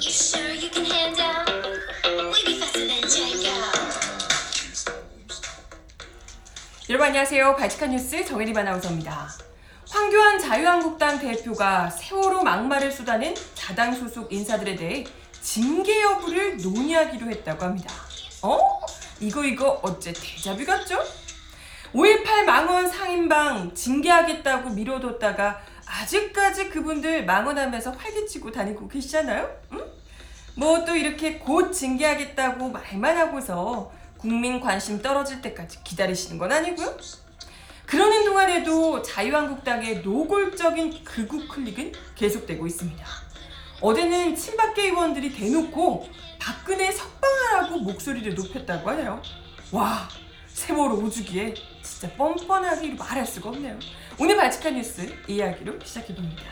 sure you can handle? We be faster than Django. 여러분 안녕하세요. 발칙한 뉴스 정혜림 아나운서입니다. 황교안 자유한국당 대표가 세월호 막말을 쏟아낸 자당 소속 인사들에 대해 징계 여부를 논의하기로 했다고 합니다. 이거 어째 데자뷰 같죠? 5.18 망언 상인방 징계하겠다고 미뤄뒀다가 아직까지 그분들 망언하면서 활기치고 다니고 계시잖아요? 뭐 또 이렇게 곧 징계하겠다고 말만 하고서 국민 관심 떨어질 때까지 기다리시는 건 아니고요. 그러는 동안에도 자유한국당의 노골적인 극우 클릭은 계속되고 있습니다. 어제는 친박계 의원들이 대놓고 박근혜 석방하라고 목소리를 높였다고 하네요. 와, 세월호 5주기에 진짜 뻔뻔하게 말할 수가 없네요. 오늘 발칙한 뉴스 이야기로 시작해봅니다.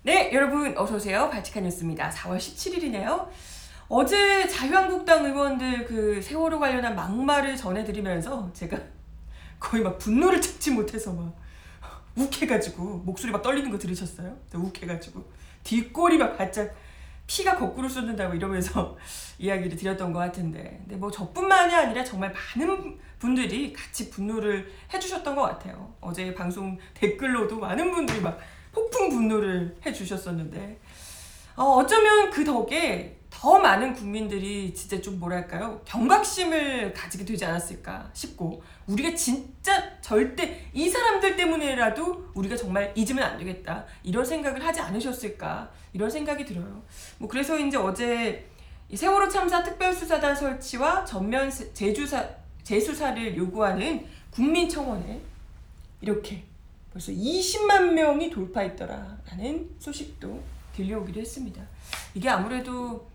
네, 여러분 어서오세요. 발칙한 뉴스입니다. 4월 17일이네요. 어제 자유한국당 의원들 그 세월호 관련한 막말을 전해드리면서 제가 거의 막 분노를 참지 못해서 막 욱해가지고 목소리 막 떨리는 거 들으셨어요? 욱해가지고 뒷골이 막 바짝 피가 거꾸로 쏟는다고 이러면서 이야기를 드렸던 것 같은데, 근데 뭐 저뿐만이 아니라 정말 많은 분들이 같이 분노를 해주셨던 것 같아요. 어제 방송 댓글로도 많은 분들이 막 폭풍 분노를 해주셨었는데, 어쩌면 그 덕에 더 많은 국민들이 진짜 좀 뭐랄까요, 경각심을 가지게 되지 않았을까 싶고, 우리가 진짜 절대 이 사람들 때문에라도 우리가 정말 잊으면 안 되겠다 이런 생각을 하지 않으셨을까 이런 생각이 들어요. 뭐 그래서 이제 어제 이 세월호 참사 특별수사단 설치와 전면 재수사를 요구하는 국민청원에 이렇게 벌써 20만 명이 돌파했더라라는 소식도 들려오기도 했습니다. 이게 아무래도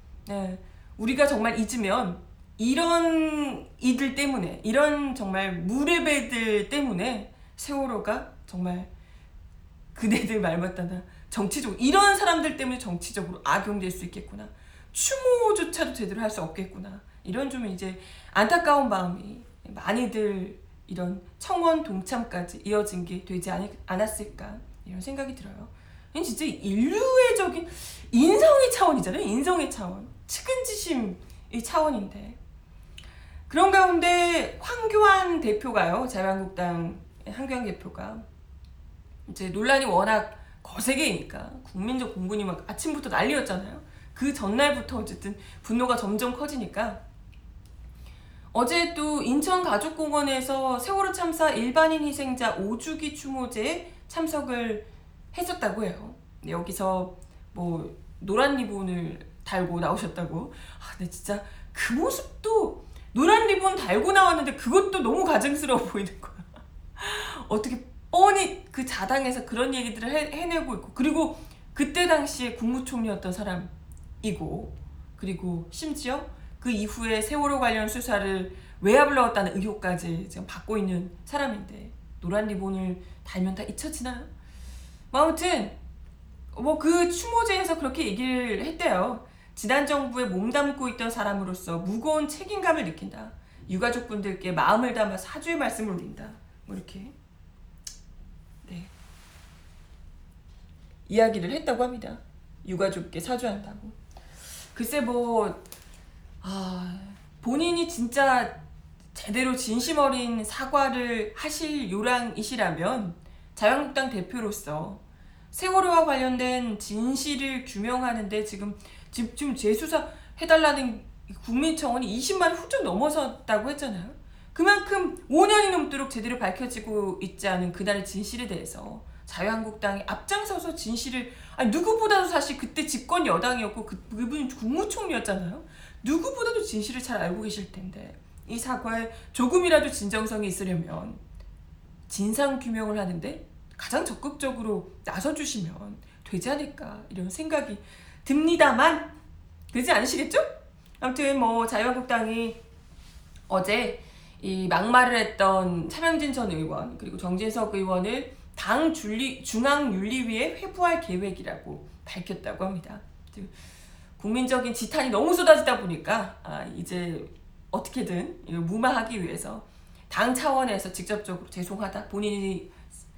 우리가 정말 잊으면 이런 이들 때문에, 이런 정말 무례배들 때문에 세월호가 정말 그네들 말 맞다나 정치적으로, 이런 사람들 때문에 정치적으로 악용될 수 있겠구나, 추모조차도 제대로 할 수 없겠구나, 이런 좀 이제 안타까운 마음이 많이들 이런 청원 동참까지 이어진 게 되지 않았을까 이런 생각이 들어요. 이건 진짜 인류애적인 인성의 차원이잖아요. 인성의 차원, 측은지심의 차원인데, 그런 가운데 황교안 대표가요, 자유한국당 황교안 대표가 이제 논란이 워낙 거세게니까 국민적 공분이 막 아침부터 난리였잖아요. 그 전날부터 어쨌든 분노가 점점 커지니까 어제 또 인천가족공원에서 세월호 참사 일반인 희생자 5주기 추모제에 참석을 했었다고 해요. 여기서 뭐 노란 리본을 달고 나오셨다고. 근데 진짜 그 모습도, 노란 리본 달고 나왔는데 그것도 너무 가증스러워 보이는 거야. 어떻게 뻔히 그 자당에서 그런 얘기들을 해내고 있고, 그리고 그때 당시에 국무총리였던 사람이고, 그리고 심지어 그 이후에 세월호 관련 수사를 외압을 넣었다는 의혹까지 지금 받고 있는 사람인데 노란 리본을 달면 다 잊혀지나요? 아무튼 뭐 그 추모제에서 그렇게 얘기를 했대요. 지난 정부에 몸담고 있던 사람으로서 무거운 책임감을 느낀다. 유가족분들께 마음을 담아 사죄의 말씀을 올린다. 뭐 이렇게 이야기를 했다고 합니다. 유가족께 사죄한다고. 글쎄 뭐 본인이 진짜 제대로 진심 어린 사과를 하실 요량이시라면 자유한국당 대표로서 세월호와 관련된 진실을 규명하는데 지금 재수사 해달라는 국민청원이 20만 훌쩍 넘어섰다고 했잖아요. 그만큼 5년이 넘도록 제대로 밝혀지고 있지 않은 그날의 진실에 대해서 자유한국당이 앞장서서 진실을, 누구보다도 사실 그때 집권 여당이었고 그분이 국무총리였잖아요. 누구보다도 진실을 잘 알고 계실 텐데 이 사과에 조금이라도 진정성이 있으려면 진상규명을 하는데 가장 적극적으로 나서주시면 되지 않을까 이런 생각이 듭니다만, 그러지 않으시겠죠? 아무튼 뭐 자유한국당이 어제 이 막말을 했던 차명진 전 의원 그리고 정진석 의원을 당 중앙윤리위에 회부할 계획이라고 밝혔다고 합니다. 국민적인 지탄이 너무 쏟아지다 보니까 이제 어떻게든 이걸 무마하기 위해서 당 차원에서 직접적으로 죄송하다, 본인이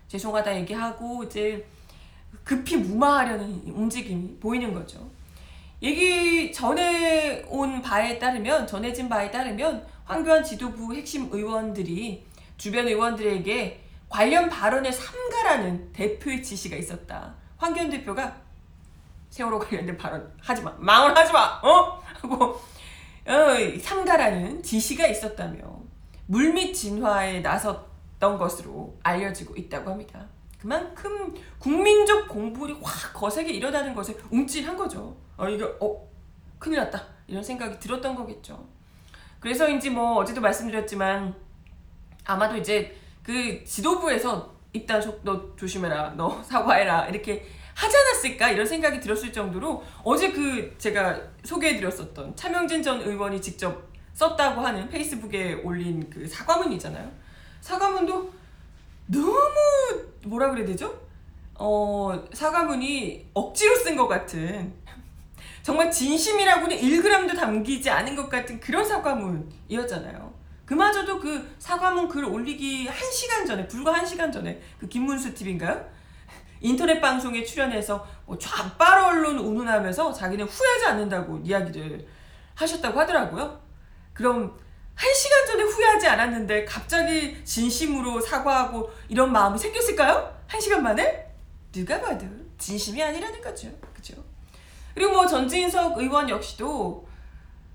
죄송하다 얘기하고 이제 급히 무마하려는 움직임이 보이는 거죠. 얘기 전해진 바에 따르면 황교안 지도부 핵심 의원들이 주변 의원들에게 관련 발언을 삼가라는 대표의 지시가 있었다. 황교안 대표가 세월호 관련된 발언 하지마, 망언하지마, 하고 삼가라는 지시가 있었다며 물밑 진화에 나섰던 것으로 알려지고 있다고 합니다. 그만큼 국민적 공분이 확 거세게 일어나는 것에 움찔한 거죠. 이거 큰일 났다 이런 생각이 들었던 거겠죠. 그래서인지 뭐 어제도 말씀드렸지만 아마도 이제 그 지도부에서 입단 너 조심해라, 너 사과해라 이렇게 하지 않았을까 이런 생각이 들었을 정도로 어제 제가 소개해드렸었던 차명진 전 의원이 직접 썼다고 하는 페이스북에 올린 그 사과문이잖아요. 사과문도 너무 뭐라 그래야 되죠? 사과문이 억지로 쓴 것 같은, 정말 진심이라고는 1g도 담기지 않은 것 같은 그런 사과문이었잖아요. 그마저도 그 사과문 글 올리기 불과 1시간 전에 그 김문수 TV인가요? 인터넷 방송에 출연해서 좌빨 언론 운운하면서 자기는 후회하지 않는다고 이야기를 하셨다고 하더라고요. 그럼 1시간 전에 후회하지 않았는데 갑자기 진심으로 사과하고 이런 마음이 생겼을까요? 1시간 만에? 누가 봐도 진심이 아니라는 거죠. 그죠? 그리고 뭐 전진석 의원 역시도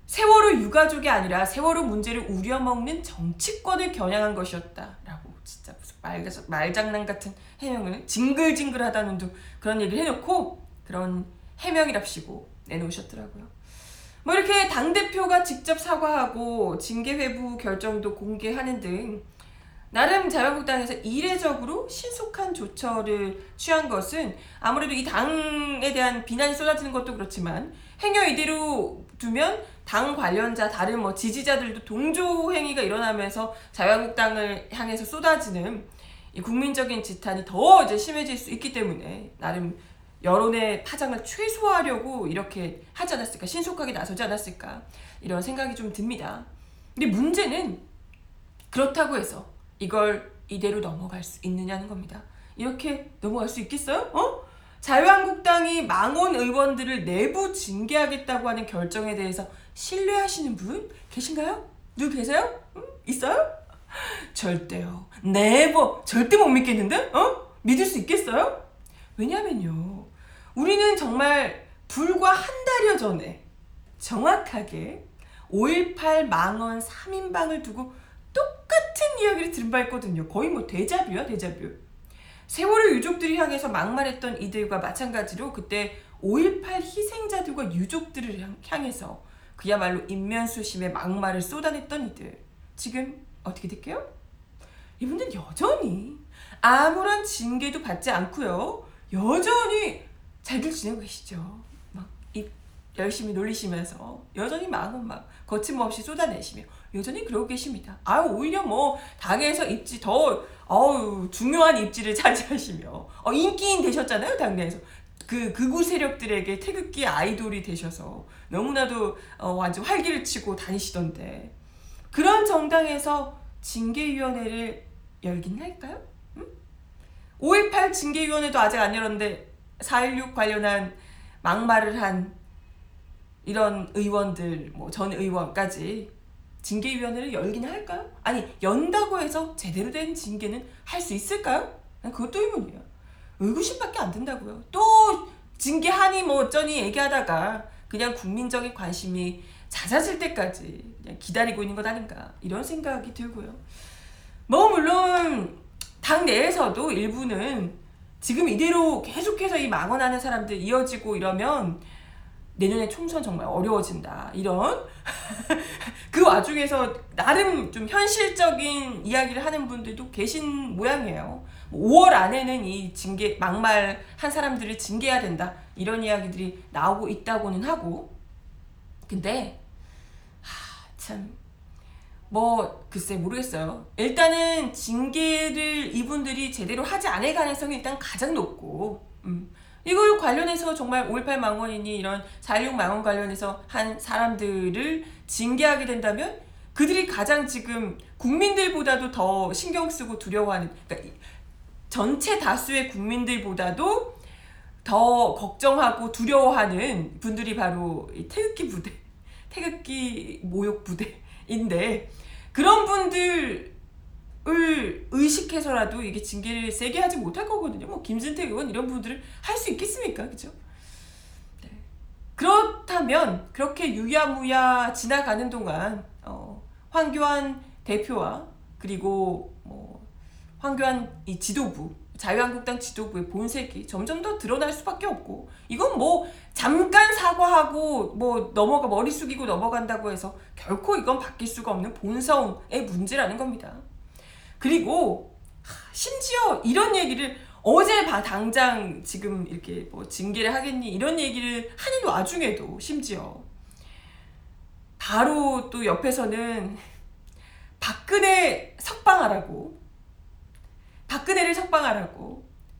세월호 유가족이 아니라 세월호 문제를 우려먹는 정치권을 겨냥한 것이었다라고 진짜 무슨 말장난 같은 해명을 징글징글하다는 둥 그런 얘기를 해놓고 그런 해명이랍시고 내놓으셨더라고요. 뭐 이렇게 당대표가 직접 사과하고 징계회부 결정도 공개하는 등 나름 자유한국당에서 이례적으로 신속한 조처를 취한 것은 아무래도 이 당에 대한 비난이 쏟아지는 것도 그렇지만 행여 이대로 두면 당 관련자 다른 뭐 지지자들도 동조 행위가 일어나면서 자유한국당을 향해서 쏟아지는 이 국민적인 지탄이 더 이제 심해질 수 있기 때문에 나름 여론의 파장을 최소화하려고 이렇게 하지 않았을까, 신속하게 나서지 않았을까 이런 생각이 좀 듭니다. 근데 문제는 그렇다고 해서 이걸 이대로 넘어갈 수 있느냐는 겁니다. 이렇게 넘어갈 수 있겠어요? 자유한국당이 망원 의원들을 내부 징계하겠다고 하는 결정에 대해서 신뢰하시는 분 계신가요? 누구 계세요? 있어요? 절대요. 네버 절대 못 믿겠는데? 믿을 수 있겠어요? 왜냐면요, 우리는 정말 불과 한 달여 전에 정확하게 5.18 망언 3인방을 두고 똑같은 이야기를 들은 바 있거든요. 거의 뭐 데자뷰야, 데자뷰. 세월호 유족들이 향해서 막말했던 이들과 마찬가지로 그때 5.18 희생자들과 유족들을 향해서 그야말로 인면수심의 막말을 쏟아냈던 이들. 지금 어떻게 될게요? 이분들 여전히 아무런 징계도 받지 않고요, 여전히 잘들 지내고 계시죠. 막 입 열심히 놀리시면서 여전히 마음은 막 거침없이 쏟아내시며 여전히 그러고 계십니다. 오히려 뭐 당에서 입지 더 중요한 입지를 차지하시며 인기인 되셨잖아요. 당내에서 극우 세력들에게 태극기 아이돌이 되셔서 너무나도 완전 활기를 치고 다니시던데, 그런 정당에서 징계위원회를 열긴 할까요? 5.18 징계위원회도 아직 안 열었는데 4.16 관련한 막말을 한 이런 의원들, 뭐 전 의원까지 징계위원회를 열긴 할까요? 아니, 연다고 해서 제대로 된 징계는 할 수 있을까요? 난 그것도 의문이에요. 의구심밖에 안 든다고요. 또 징계하니 뭐 어쩌니 얘기하다가 그냥 국민적인 관심이 잦아질 때까지 그냥 기다리고 있는 것 아닌가 이런 생각이 들고요. 뭐 물론 당 내에서도 일부는 지금 이대로 계속해서 이 망언하는 사람들 이어지고 이러면 내년에 총선 정말 어려워진다 이런 그 와중에서 나름 좀 현실적인 이야기를 하는 분들도 계신 모양이에요. 5월 안에는 이 징계 막말한 사람들을 징계해야 된다 이런 이야기들이 나오고 있다고는 하고, 근데 참 뭐 글쎄 모르겠어요. 일단은 징계를 이분들이 제대로 하지 않을 가능성이 일단 가장 높고, 이걸 관련해서 정말 5.18 망언이니 이런 4.16 망언 관련해서 한 사람들을 징계하게 된다면 그들이 가장 지금 국민들보다도 더 신경 쓰고 두려워하는, 그러니까 전체 다수의 국민들보다도 더 걱정하고 두려워하는 분들이 바로 이 태극기 부대, 태극기 모욕 부대인데, 그런 분들을 의식해서라도 이게 징계를 세게 하지 못할 거거든요. 뭐 김진태 의원 이런 분들을 할 수 있겠습니까? 그죠? 네. 그렇다면 그렇게 유야무야 지나가는 동안 황교안 대표와 그리고 뭐 황교안 이 지도부, 자유한국당 지도부의 본색이 점점 더 드러날 수밖에 없고, 이건 뭐 잠깐 사과하고 뭐 머리 숙이고 넘어간다고 해서 결코 이건 바뀔 수가 없는 본성의 문제라는 겁니다. 그리고 심지어 이런 얘기를 어제 당장 지금 이렇게 뭐 징계를 하겠니 이런 얘기를 하는 와중에도 심지어 바로 또 옆에서는 박근혜를 석방하라고,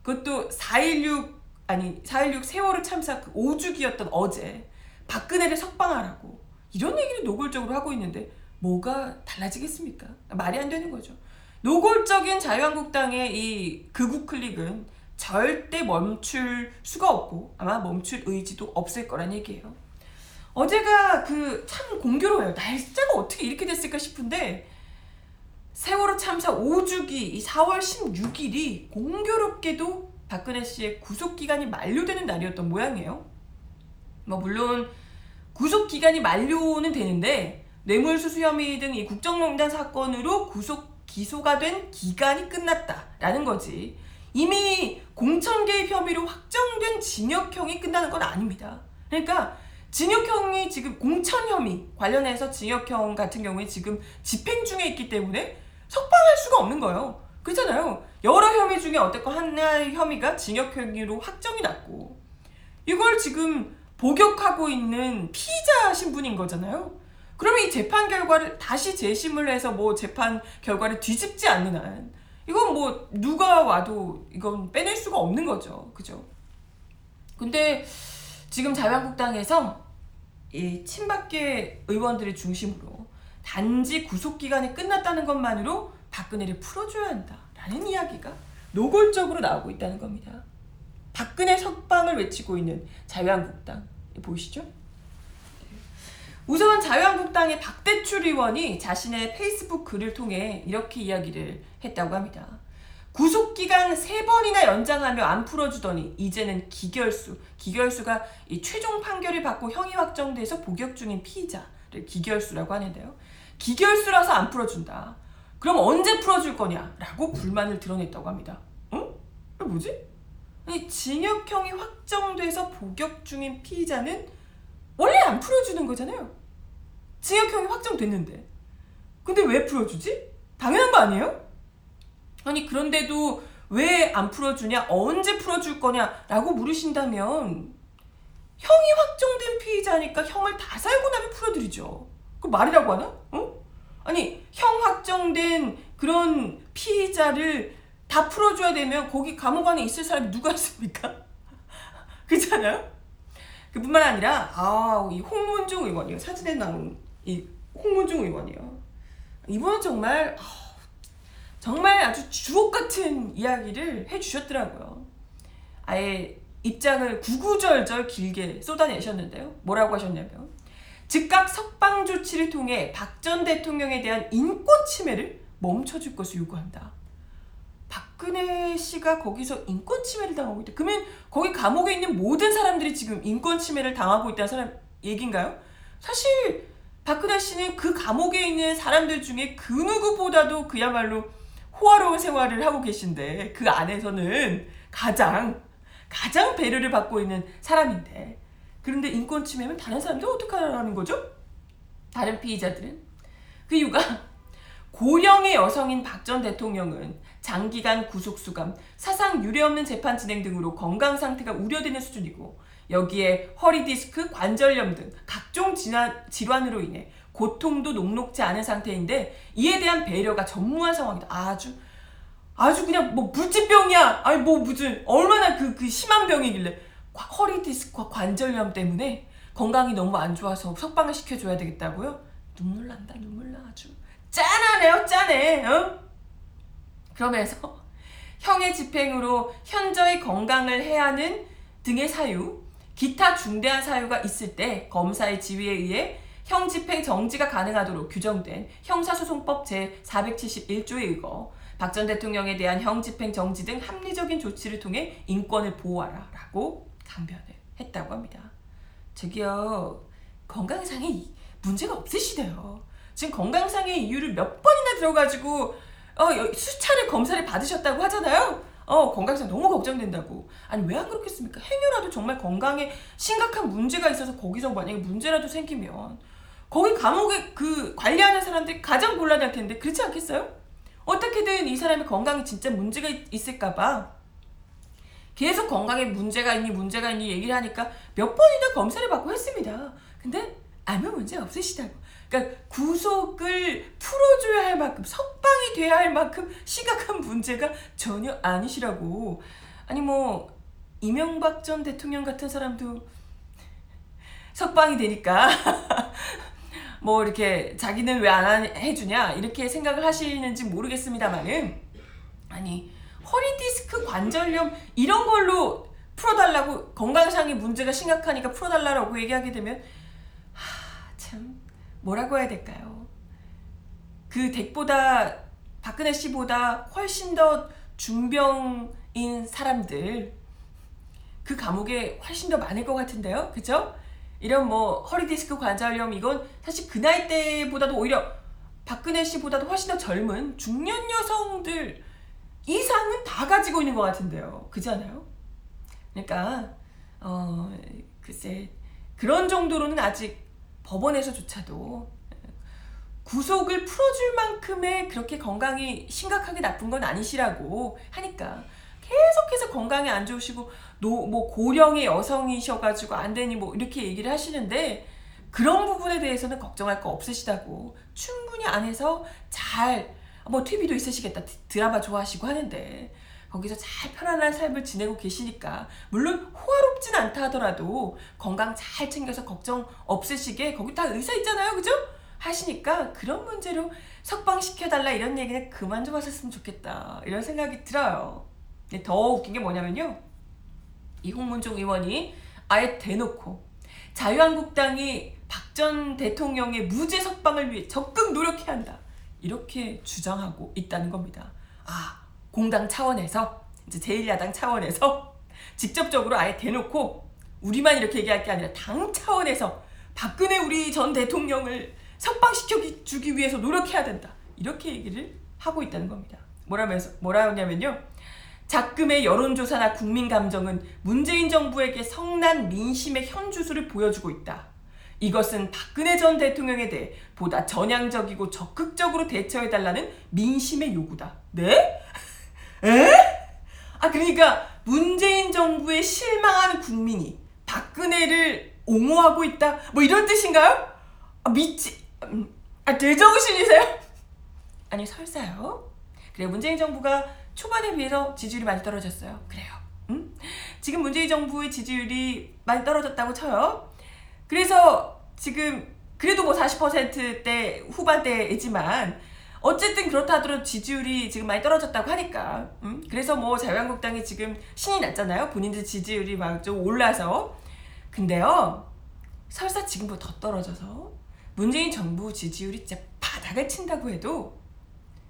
그것도 4.16 세월호 참사 그 5주기였던 어제 박근혜를 석방하라고 이런 얘기를 노골적으로 하고 있는데 뭐가 달라지겠습니까? 말이 안 되는 거죠. 노골적인 자유한국당의 이 극우 클릭은 절대 멈출 수가 없고 아마 멈출 의지도 없을 거란 얘기예요. 어제가 참 공교로워요. 날짜가 어떻게 이렇게 됐을까 싶은데 세월호 참사 5주기 이 4월 16일이 공교롭게도 박근혜 씨의 구속기간이 만료되는 날이었던 모양이에요. 뭐 물론 구속기간이 만료는 되는데 뇌물수수 혐의 등 이 국정농단 사건으로 기소가 된 기간이 끝났다라는 거지, 이미 공천 개입 혐의로 확정된 징역형이 끝나는 건 아닙니다. 그러니까 징역형이 지금 공천 혐의 관련해서 징역형 같은 경우에 지금 집행 중에 있기 때문에 석방할 수가 없는 거예요. 그렇잖아요. 여러 혐의 중에 어쨌건 하나의 혐의가 징역형으로 확정이 났고 이걸 지금 복역하고 있는 피의자 신분인 거잖아요. 그러면 이 재판 결과를 다시 재심을 해서 뭐 재판 결과를 뒤집지 않는 한 이건 뭐 누가 와도 이건 빼낼 수가 없는 거죠. 그죠? 근데 지금 자유한국당에서 이 친박계 의원들을 중심으로 단지 구속기간이 끝났다는 것만으로 박근혜를 풀어줘야 한다라는 이야기가 노골적으로 나오고 있다는 겁니다. 박근혜 석방을 외치고 있는 자유한국당 보이시죠? 우선 자유한국당의 박대출 의원이 자신의 페이스북 글을 통해 이렇게 이야기를 했다고 합니다. 구속기간 3번이나 연장하며 안 풀어주더니 이제는 기결수가 이 최종 판결을 받고 형이 확정돼서 복역 중인 피의자를 기결수라고 하는데요. 기결수라서 안 풀어준다. 그럼 언제 풀어줄 거냐? 라고 불만을 드러냈다고 합니다. 응? 이게 뭐지? 아니, 징역형이 확정돼서 복역 중인 피의자는 원래 안 풀어주는 거잖아요. 징역형이 확정됐는데. 근데 왜 풀어주지? 당연한 거 아니에요? 아니 그런데도 왜 안 풀어주냐? 언제 풀어줄 거냐? 라고 물으신다면 형이 확정된 피의자니까 형을 다 살고 나면 풀어드리죠. 그 말이라고 하나? 어? 아니 형 확정된 그런 피의자를 다 풀어줘야 되면 거기 감옥 안에 있을 사람이 누가 있습니까? 그렇잖아요? 그뿐만 아니라 이 홍문종 의원이요. 사진에 나온 이 홍문종 의원이요. 이분은 정말 아주 주옥 같은 이야기를 해주셨더라고요. 아예 입장을 구구절절 길게 쏟아내셨는데요. 뭐라고 하셨냐면 즉각 석방 조치를 통해 박 전 대통령에 대한 인권 침해를 멈춰줄 것을 요구한다. 박근혜 씨가 거기서 인권 침해를 당하고 있다. 그러면 거기 감옥에 있는 모든 사람들이 지금 인권 침해를 당하고 있다는 사람 얘기인가요? 사실 박근혜 씨는 그 감옥에 있는 사람들 중에 그 누구보다도 그야말로 호화로운 생활을 하고 계신데 그 안에서는 가장 배려를 받고 있는 사람인데, 그런데 인권 침해면 다른 사람들 어떻게 하라는 거죠? 다른 피의자들은? 그 이유가 고령의 여성인 박 전 대통령은 장기간 구속수감, 사상 유례없는 재판 진행 등으로 건강 상태가 우려되는 수준이고 여기에 허리디스크, 관절염 등 각종 질환으로 인해 고통도 녹록지 않은 상태인데 이에 대한 배려가 전무한 상황이다. 아주 그냥 뭐 물질병이야. 아니 뭐 무슨 얼마나 그 심한 병이길래 허리디스크와 관절염 때문에 건강이 너무 안 좋아서 석방을 시켜줘야 되겠다고요? 눈물 난다. 눈물 나. 아주 짠하네요. 짠해. 그러면서 형의 집행으로 현저히 건강을 해하는 등의 사유, 기타 중대한 사유가 있을 때 검사의 지휘에 의해 형 집행 정지가 가능하도록 규정된 형사소송법 제471조에 의거 박 전 대통령에 대한 형 집행 정지 등 합리적인 조치를 통해 인권을 보호하라 라고 강변을 했다고 합니다. 저기요, 건강상의 문제가 없으시대요. 지금 건강상의 이유를 몇 번이나 들어가지고 수차례 검사를 받으셨다고 하잖아요. 건강상 너무 걱정된다고. 아니 왜 안 그렇겠습니까? 행여라도 정말 건강에 심각한 문제가 있어서 거기서 만약에 문제라도 생기면 거기 감옥에 그 관리하는 사람들이 가장 곤란할 텐데 그렇지 않겠어요? 어떻게든 이 사람의 건강에 진짜 문제가 있을까봐 계속 건강에 문제가 있니 얘기를 하니까 몇 번이나 검사를 받고 했습니다. 근데 아무 문제 없으시다고. 그러니까 구속을 풀어줘야 할 만큼, 석방이 돼야 할 만큼 심각한 문제가 전혀 아니시라고. 아니 뭐 이명박 전 대통령 같은 사람도 석방이 되니까 뭐 이렇게 자기는 왜 안 해주냐 이렇게 생각을 하시는지 모르겠습니다만은, 아니 허리 디스크 관절염 이런 걸로 풀어달라고, 건강상의 문제가 심각하니까 풀어달라고 얘기하게 되면 참 뭐라고 해야 될까요? 그 댁보다 박근혜 씨보다 훨씬 더 중병인 사람들 그 감옥에 훨씬 더 많을 것 같은데요, 그죠? 이런 뭐 허리디스크 관절염 이건 사실 그 나이 때보다도 오히려 박근혜 씨보다도 훨씬 더 젊은 중년 여성들 이상은 다 가지고 있는 것 같은데요, 그잖아요? 그러니까 글쎄 그런 정도로는 아직 법원에서조차도 구속을 풀어줄 만큼의 그렇게 건강이 심각하게 나쁜 건 아니시라고 하니까 계속해서 건강이 안 좋으시고 뭐 고령의 여성이셔가지고 안 되니 뭐 이렇게 얘기를 하시는데, 그런 부분에 대해서는 걱정할 거 없으시다고. 충분히 안에서 잘 뭐 TV도 있으시겠다, 드라마 좋아하시고 하는데 거기서 잘 편안한 삶을 지내고 계시니까, 물론 호화롭진 않다 하더라도 건강 잘 챙겨서 걱정 없으시게 거기 다 의사 있잖아요, 그죠? 하시니까 그런 문제로 석방시켜달라 이런 얘기는 그만 좀 하셨으면 좋겠다 이런 생각이 들어요. 근데 더 웃긴 게 뭐냐면요, 이 홍문종 의원이 아예 대놓고 자유한국당이 박 전 대통령의 무죄 석방을 위해 적극 노력해야 한다 이렇게 주장하고 있다는 겁니다. 공당 차원에서, 이제 제1야당 차원에서 직접적으로 아예 대놓고 우리만 이렇게 얘기할 게 아니라 당 차원에서 박근혜 우리 전 대통령을 석방시켜주기 위해서 노력해야 된다 이렇게 얘기를 하고 있다는 겁니다. 뭐라 하냐면요, 작금의 여론조사나 국민 감정은 문재인 정부에게 성난 민심의 현주소를 보여주고 있다. 이것은 박근혜 전 대통령에 대해 보다 전향적이고 적극적으로 대처해달라는 민심의 요구다. 네? 에? 그러니까 문재인 정부에 실망하는 국민이 박근혜를 옹호하고 있다 뭐 이런 뜻인가요? 제정신이세요? 아니 설사요. 그래, 문재인 정부가 초반에 비해서 지지율이 많이 떨어졌어요. 그래요. 지금 문재인 정부의 지지율이 많이 떨어졌다고 쳐요. 그래서 지금 그래도 뭐 40%대 후반대이지만 어쨌든 그렇다 하더라도 지지율이 지금 많이 떨어졌다고 하니까 그래서 뭐 자유한국당이 지금 신이 났잖아요. 본인들 지지율이 막 좀 올라서. 근데요, 설사 지금보다 더 떨어져서 문재인 정부 지지율이 진짜 바닥을 친다고 해도,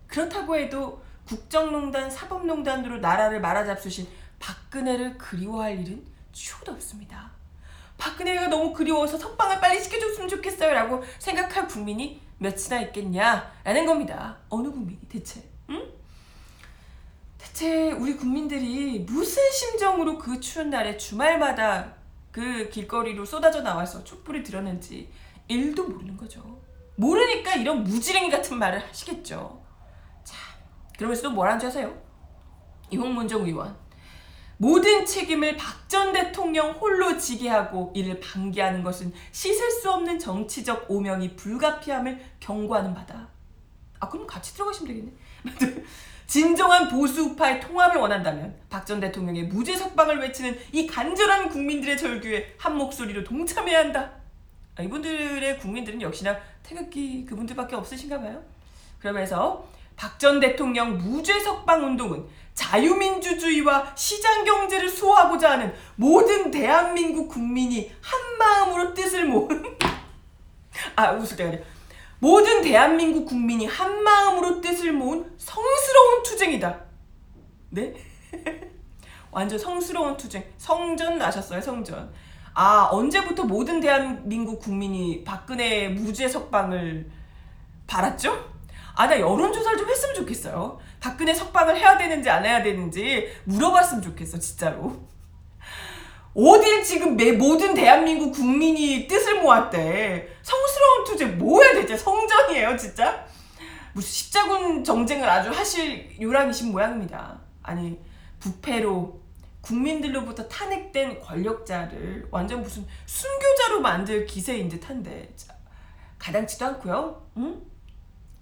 그렇다고 해도 국정농단, 사법농단으로 나라를 말아잡수신 박근혜를 그리워할 일은 추호도 없습니다. 박근혜가 너무 그리워서 석방을 빨리 시켜줬으면 좋겠어요 라고 생각할 국민이 몇이나 있겠냐라는 겁니다. 어느 국민이 대체? 대체 우리 국민들이 무슨 심정으로 그 추운 날에 주말마다 그 길거리로 쏟아져 나와서 촛불을 들었는지 1도 모르는 거죠. 모르니까 이런 무지랭이 같은 말을 하시겠죠. 자, 그러면서 또 뭐라는 줄 아세요? 이 홍문종 의원, 모든 책임을 박 전 대통령 홀로 지게 하고 이를 방기하는 것은 씻을 수 없는 정치적 오명이 불가피함을 경고하는 바다. 그럼 같이 들어가시면 되겠네. 진정한 보수우파의 통합을 원한다면 박 전 대통령의 무죄 석방을 외치는 이 간절한 국민들의 절규에 한 목소리로 동참해야 한다. 이분들의 국민들은 역시나 태극기 그분들밖에 없으신가 봐요. 그러면서 박 전 대통령 무죄 석방 운동은 자유민주주의와 시장경제를 수호하고자 하는 모든 대한민국 국민이 한마음으로 뜻을 모은 웃을 때가 아니라 모든 대한민국 국민이 한마음으로 뜻을 모은 성스러운 투쟁이다. 네? 완전 성스러운 투쟁. 성전 나셨어요, 성전. 언제부터 모든 대한민국 국민이 박근혜 무죄 석방을 바랐죠? 나 여론조사를 좀 했으면 좋겠어요. 박근혜 석방을 해야 되는지 안 해야 되는지 물어봤으면 좋겠어, 진짜로. 어딜 지금 모든 대한민국 국민이 뜻을 모았대. 성스러운 투쟁 뭐야 대체. 성전이에요 진짜? 무슨 십자군 정쟁을 아주 하실 요람이신 모양입니다. 아니 부패로 국민들로부터 탄핵된 권력자를 완전 무슨 순교자로 만들 기세인 듯한데 가당치도 않고요. 응?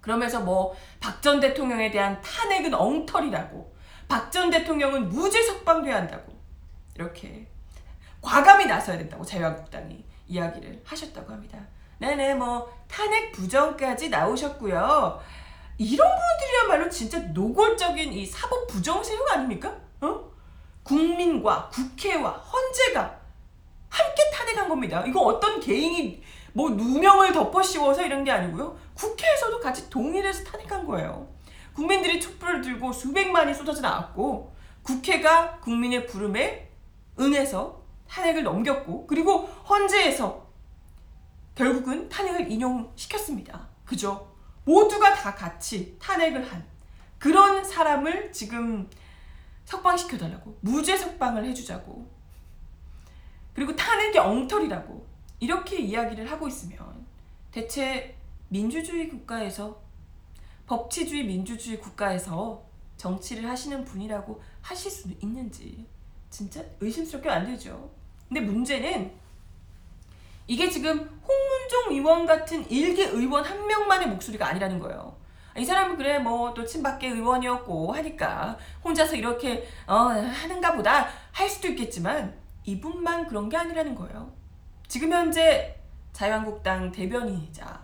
그러면서 뭐 박 전 대통령에 대한 탄핵은 엉터리라고, 박 전 대통령은 무죄 석방돼야 한다고 이렇게 과감히 나서야 된다고 자유한국당이 이야기를 하셨다고 합니다. 네네, 뭐 탄핵 부정까지 나오셨고요. 이런 분들이야말로 진짜 노골적인 이 사법 부정세력 아닙니까? 국민과 국회와 헌재가 함께 탄핵한 겁니다. 이거 어떤 개인이 뭐 누명을 덮어 씌워서 이런 게 아니고요. 국회에서도 같이 동일해서 탄핵한 거예요. 국민들이 촛불을 들고 수백만이 쏟아져 나왔고 국회가 국민의 부름에 응해서 탄핵을 넘겼고, 그리고 헌재에서 결국은 탄핵을 인용시켰습니다. 그죠? 모두가 다 같이 탄핵을 한 그런 사람을 지금 석방시켜달라고, 무죄 석방을 해주자고, 그리고 탄핵이 엉터리라고 이렇게 이야기를 하고 있으면 대체 민주주의 국가에서, 법치주의 민주주의 국가에서 정치를 하시는 분이라고 하실 수는 있는지 진짜 의심스럽게 만들죠. 근데 문제는 이게 지금 홍문종 의원 같은 일개 의원 한 명만의 목소리가 아니라는 거예요. 이 사람은 그래 뭐 또 친박계 의원이었고 하니까 혼자서 이렇게 하는가 보다 할 수도 있겠지만 이분만 그런 게 아니라는 거예요. 지금 현재 자유한국당 대변인이자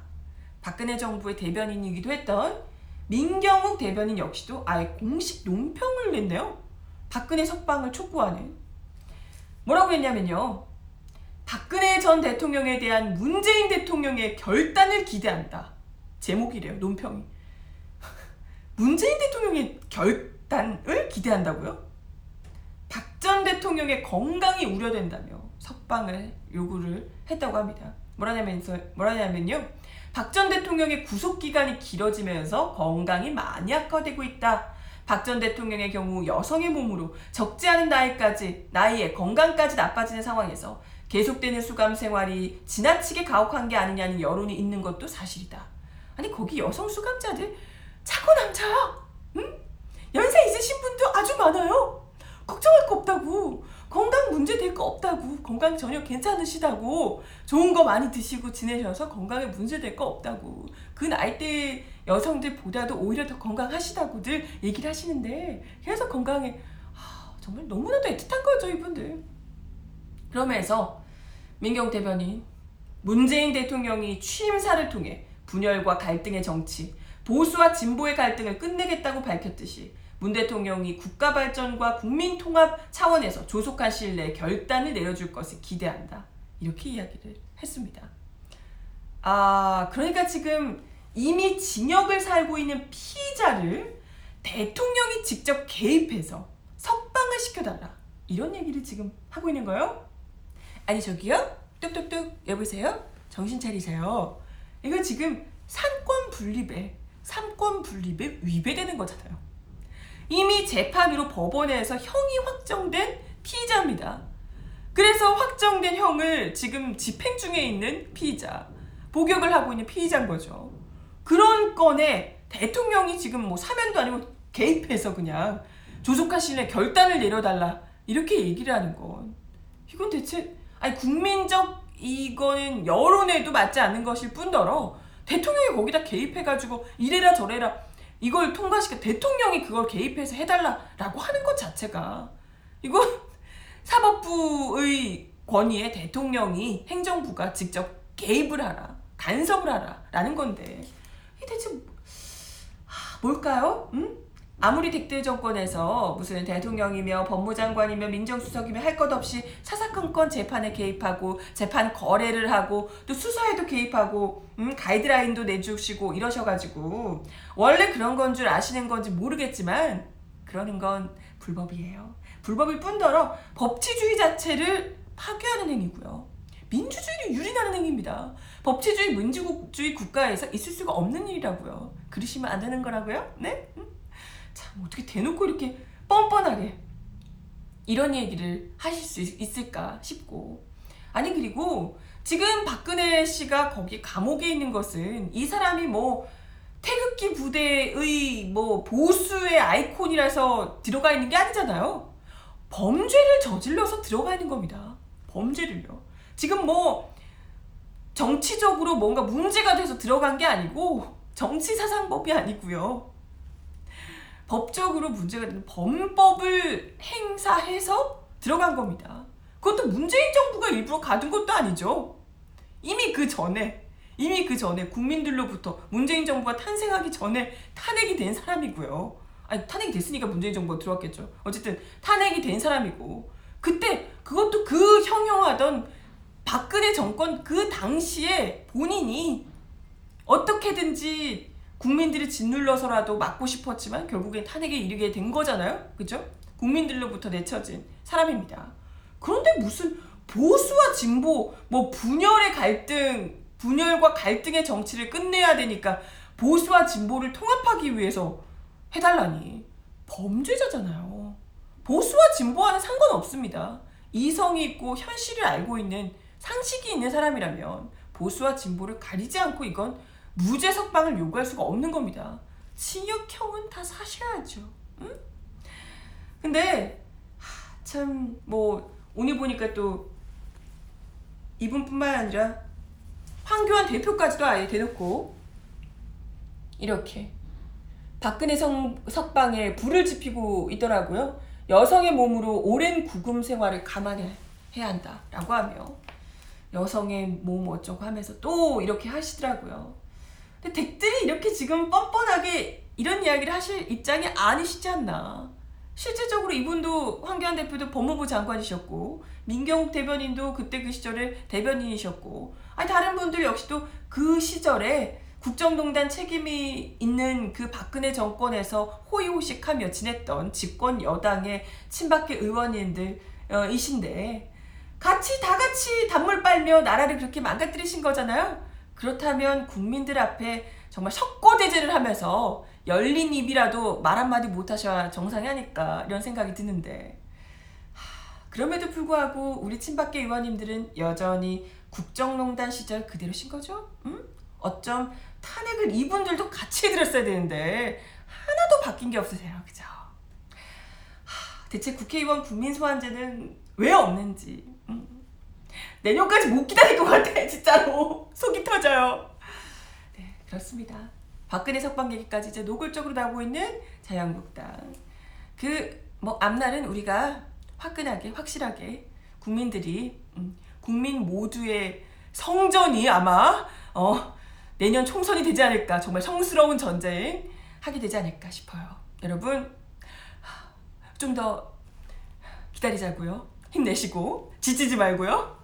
박근혜 정부의 대변인이기도 했던 민경욱 대변인 역시도 아예 공식 논평을 냈네요. 박근혜 석방을 촉구하는. 뭐라고 했냐면요, 박근혜 전 대통령에 대한 문재인 대통령의 결단을 기대한다. 제목이래요, 논평이. 문재인 대통령의 결단을 기대한다고요? 박 전 대통령의 건강이 우려된다며 석방을 요구를 했다고 합니다. 뭐라냐면요, 박 전 대통령의 구속기간이 길어지면서 건강이 많이 악화되고 있다. 박 전 대통령의 경우 여성의 몸으로 적지 않은 나이에 건강까지 나빠지는 상황에서 계속되는 수감 생활이 지나치게 가혹한 게 아니냐는 여론이 있는 것도 사실이다. 아니 거기 여성 수감자들 차고 남자야. 응? 연세 있으신 분도 아주 많아요. 걱정할 거 없다고. 건강 문제 될 거 없다고. 건강 전혀 괜찮으시다고. 좋은 거 많이 드시고 지내셔서 건강에 문제 될 거 없다고. 그 나이대 여성들보다도 오히려 더 건강하시다고들 얘기를 하시는데 계속 건강에 정말 너무나도 애틋한 거죠 이분들. 그러면서 민경 대변인, 문재인 대통령이 취임사를 통해 분열과 갈등의 정치, 보수와 진보의 갈등을 끝내겠다고 밝혔듯이 문 대통령이 국가 발전과 국민 통합 차원에서 조속한 시일 내에 결단을 내려줄 것을 기대한다. 이렇게 이야기를 했습니다. 그러니까 지금 이미 징역을 살고 있는 피의자를 대통령이 직접 개입해서 석방을 시켜달라. 이런 얘기를 지금 하고 있는 거예요? 아니 저기요? 뚝뚝뚝 여보세요? 정신 차리세요. 이거 지금 삼권 분립에 위배되는 거잖아요. 이미 재판으로 법원에서 형이 확정된 피의자입니다. 그래서 확정된 형을 지금 집행 중에 있는 피의자, 복역을 하고 있는 피의자인 거죠. 그런 건에 대통령이 지금 뭐 사면도 아니고 개입해서 그냥 조속한 시일 내에 결단을 내려달라 이렇게 얘기를 하는 건, 이건 대체 국민적 이거는 여론에도 맞지 않는 것일 뿐더러 대통령이 거기다 개입해가지고 이래라 저래라 이걸 통과시켜 대통령이 그걸 개입해서 해달라라고 하는 것 자체가, 이거 사법부의 권위에 대통령이, 행정부가 직접 개입을 하라, 간섭을 하라 라는 건데 이게 대체 뭘까요? 아무리 댁들 정권에서 무슨 대통령이며 법무장관이며 민정수석이며 할 것 없이 사사건건 재판에 개입하고 재판 거래를 하고 또 수사에도 개입하고 가이드라인도 내주시고 이러셔가지고 원래 그런 건 줄 아시는 건지 모르겠지만 그러는 건 불법이에요. 불법일 뿐더러 법치주의 자체를 파괴하는 행위고요. 민주주의를 유린하는 행위입니다. 법치주의 민주주의 국가에서 있을 수가 없는 일이라고요. 그러시면 안 되는 거라고요? 네? 참 어떻게 대놓고 이렇게 뻔뻔하게 이런 얘기를 하실 수 있을까 싶고, 아니 그리고 지금 박근혜 씨가 거기 감옥에 있는 것은 이 사람이 뭐 태극기 부대의 뭐 보수의 아이콘이라서 들어가 있는 게 아니잖아요. 범죄를 저질러서 들어가 있는 겁니다. 범죄를요. 지금 뭐 정치적으로 뭔가 문제가 돼서 들어간 게 아니고 정치사상법이 아니고요. 법적으로 문제가 되는 범법을 행사해서 들어간 겁니다. 그것도 문재인 정부가 일부러 가둔 것도 아니죠. 이미 그 전에 국민들로부터 문재인 정부가 탄생하기 전에 탄핵이 된 사람이고요. 아니 탄핵이 됐으니까 문재인 정부가 들어왔겠죠. 어쨌든 탄핵이 된 사람이고, 그때 그것도 그 형용하던 박근혜 정권 그 당시에 본인이 어떻게든지 국민들이 짓눌러서라도 막고 싶었지만 결국엔 탄핵에 이르게 된 거잖아요. 그죠? 국민들로부터 내쳐진 사람입니다. 그런데 무슨 보수와 진보, 뭐 분열과 갈등의 정치를 끝내야 되니까 보수와 진보를 통합하기 위해서 해달라니. 범죄자잖아요. 보수와 진보와는 상관없습니다. 이성이 있고 현실을 알고 있는 상식이 있는 사람이라면 보수와 진보를 가리지 않고 이건 무죄 석방을 요구할 수가 없는 겁니다. 징역형은 다 사셔야죠. 응? 근데 참 뭐 오늘 보니까 또 이분뿐만 아니라 황교안 대표까지도 아예 대놓고 이렇게 박근혜 석방에 불을 지피고 있더라고요. 여성의 몸으로 오랜 구금 생활을 감안해야 한다라고 하며 여성의 몸 어쩌고 하면서 또 이렇게 하시더라고요. 근데 댁들이 이렇게 지금 뻔뻔하게 이런 이야기를 하실 입장이 아니시지 않나. 실질적으로 이분도 황교안 대표도 법무부 장관이셨고 민경욱 대변인도 그때 그 시절에 대변인이셨고, 아니 다른 분들 역시도 그 시절에 국정농단 책임이 있는 그 박근혜 정권에서 호의호식하며 지냈던 집권 여당의 친박계 의원님들 이신데 다 같이 단물 빨며 나라를 그렇게 망가뜨리신 거잖아요. 그렇다면 국민들 앞에 정말 석고대죄를 하면서 열린 입이라도 말 한마디 못하셔야 정상이 아닐까 이런 생각이 드는데, 그럼에도 불구하고 우리 친박계 의원님들은 여전히 국정농단 시절 그대로신 거죠? 응? 어쩜 탄핵을 이분들도 같이 해드렸어야 되는데 하나도 바뀐 게 없으세요. 그죠? 대체 국회의원 국민소환제는 왜 없는지 내년까지 못 기다릴 것 같아. 진짜로 속이 터져요. 네, 그렇습니다. 박근혜 석방 얘기까지 이제 노골적으로 나오고 있는 자유한국당. 앞날은 우리가 화끈하게 확실하게 국민들이 국민 모두의 성전이 아마 내년 총선이 되지 않을까, 정말 성스러운 전쟁 하게 되지 않을까 싶어요. 여러분 좀 더 기다리자고요. 힘내시고 지치지 말고요.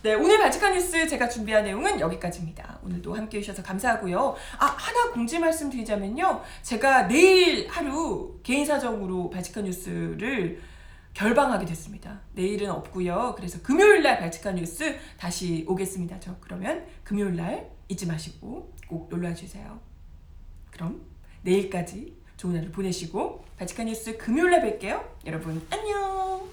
네, 오늘 발칙한 뉴스 제가 준비한 내용은 여기까지입니다. 오늘도 함께 해주셔서 감사하고요. 하나 공지 말씀드리자면요. 제가 내일 하루 개인 사정으로 발칙한 뉴스를 결방하게 됐습니다. 내일은 없고요. 그래서 금요일날 발칙한 뉴스 다시 오겠습니다. 그러면 금요일날 잊지 마시고 꼭 놀러와주세요. 그럼 내일까지 좋은 하루 보내시고 발칙한 뉴스 금요일날 뵐게요. 여러분 안녕.